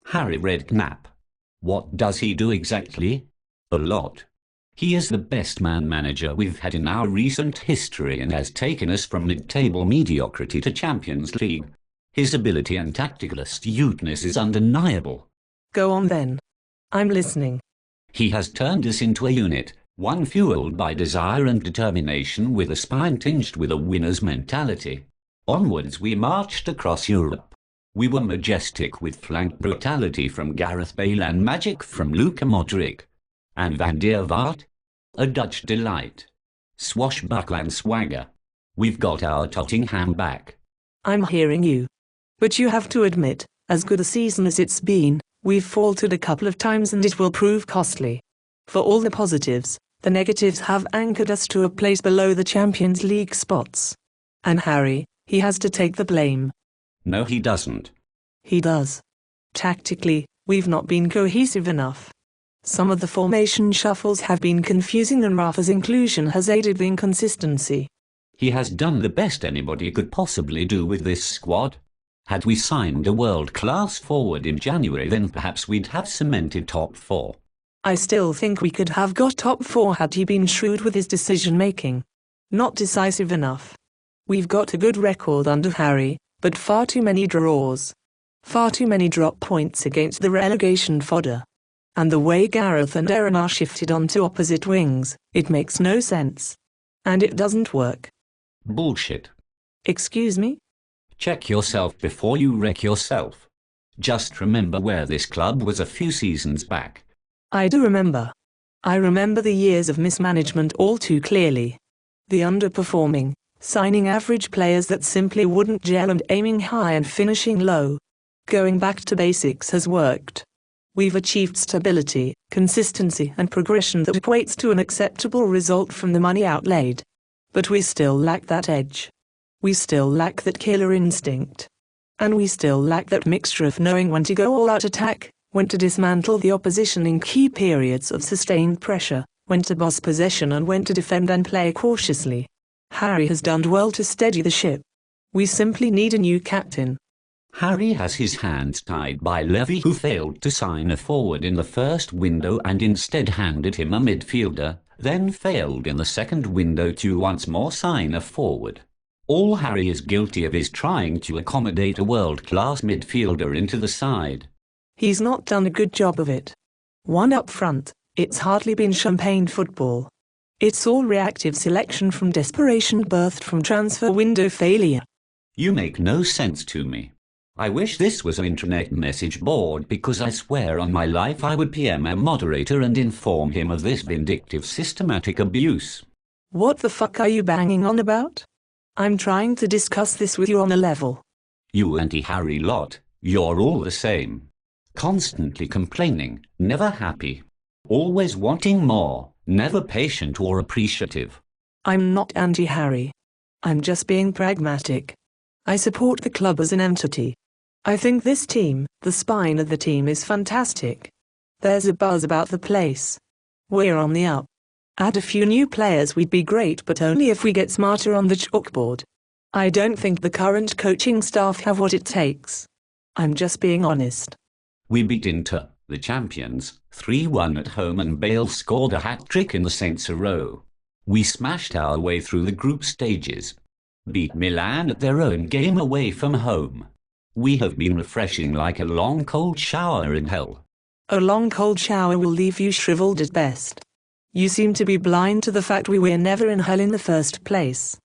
Harry Redknapp. What does he do exactly? A lot. He is the best man manager we've had in our recent history and has taken us from mid-table mediocrity to Champions League. His ability and tactical astuteness is undeniable. Go on then. I'm listening. He has turned us into a unit, one fueled by desire and determination with a spine tinged with a winner's mentality. Onwards we marched across Europe. We were majestic with flank brutality from Gareth Bale and magic from Luka Modric. And Van der Vaart? A Dutch delight. Swashbuckler and swagger. We've got our Tottenham back. I'm hearing you. But you have to admit, as good a season as it's been, we've faltered a couple of times and it will prove costly. For all the positives, the negatives have anchored us to a place below the Champions League spots. And Harry, he has to take the blame. No, he doesn't. He does. Tactically, we've not been cohesive enough. Some of the formation shuffles have been confusing and Rafa's inclusion has aided the inconsistency. He has done the best anybody could possibly do with this squad. Had we signed a world-class forward in January, then perhaps we'd have cemented top four. I still think we could have got top four had he been shrewd with his decision-making. Not decisive enough. We've got a good record under Harry, but far too many draws. Far too many drop points against the relegation fodder. And the way Gareth and Aaron are shifted onto opposite wings, it makes no sense. And it doesn't work. Bullshit. Excuse me? Check yourself before you wreck yourself. Just remember where this club was a few seasons back. I do remember. I remember the years of mismanagement all too clearly. The underperforming, signing average players that simply wouldn't gel and aiming high and finishing low. Going back to basics has worked. We've achieved stability, consistency and progression that equates to an acceptable result from the money outlaid. But we still lack that edge. We still lack that killer instinct. And we still lack that mixture of knowing when to go all-out attack, when to dismantle the opposition in key periods of sustained pressure, when to boss possession and when to defend and play cautiously. Harry has done well to steady the ship. We simply need a new captain. Harry has his hands tied by Levy, who failed to sign a forward in the first window and instead handed him a midfielder, then failed in the second window to once more sign a forward. All Harry is guilty of is trying to accommodate a world-class midfielder into the side. He's not done a good job of it. One up front, it's hardly been champagne football. It's all reactive selection from desperation birthed from transfer window failure. You make no sense to me. I wish this was an internet message board because I swear on my life I would PM a moderator and inform him of this vindictive systematic abuse. What the fuck are you banging on about? I'm trying to discuss this with you on a level. You anti-Harry lot, you're all the same. Constantly complaining, never happy. Always wanting more, never patient or appreciative. I'm not anti-Harry. I'm just being pragmatic. I support the club as an entity. I think this team, the spine of the team, is fantastic. There's a buzz about the place. We're on the up. Add a few new players, we'd be great, but only if we get smarter on the chalkboard. I don't think the current coaching staff have what it takes. I'm just being honest. We beat Inter, the champions, 3-1 at home and Bale scored a hat-trick in the Saints row. We smashed our way through the group stages. Beat Milan at their own game away from home. We have been refreshing like a long cold shower in hell. A long cold shower will leave you shriveled at best. You seem to be blind to the fact we were never in hell in the first place.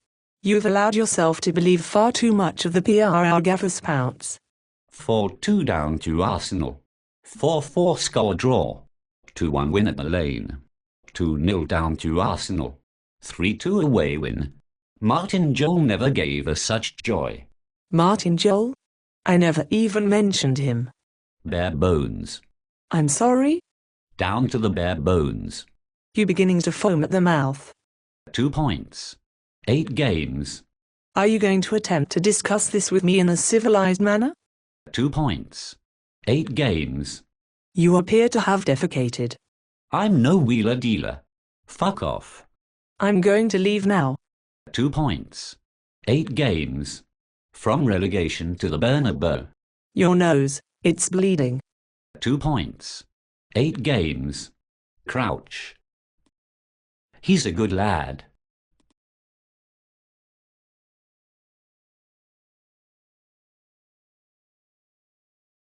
You've allowed yourself to believe far too much of the PR our gaffer spouts. 4-2 down to Arsenal. 4-4 score draw. 2-1 win at the Lane. 2-0 down to Arsenal. 3-2 away win. Martin Jol never gave us such joy. Martin Jol? I never even mentioned him. Bare bones. I'm sorry? Down to the bare bones. You beginning to foam at the mouth. 2 points. 8 games. Are you going to attempt to discuss this with me in a civilized manner? 2 points. 8 games. You appear to have defecated. I'm no wheeler dealer. Fuck off. I'm going to leave now. 2 points. 8 games. From relegation to the Bernabeu. Your nose, it's bleeding. 2 points. 8 games. Crouch. He's a good lad.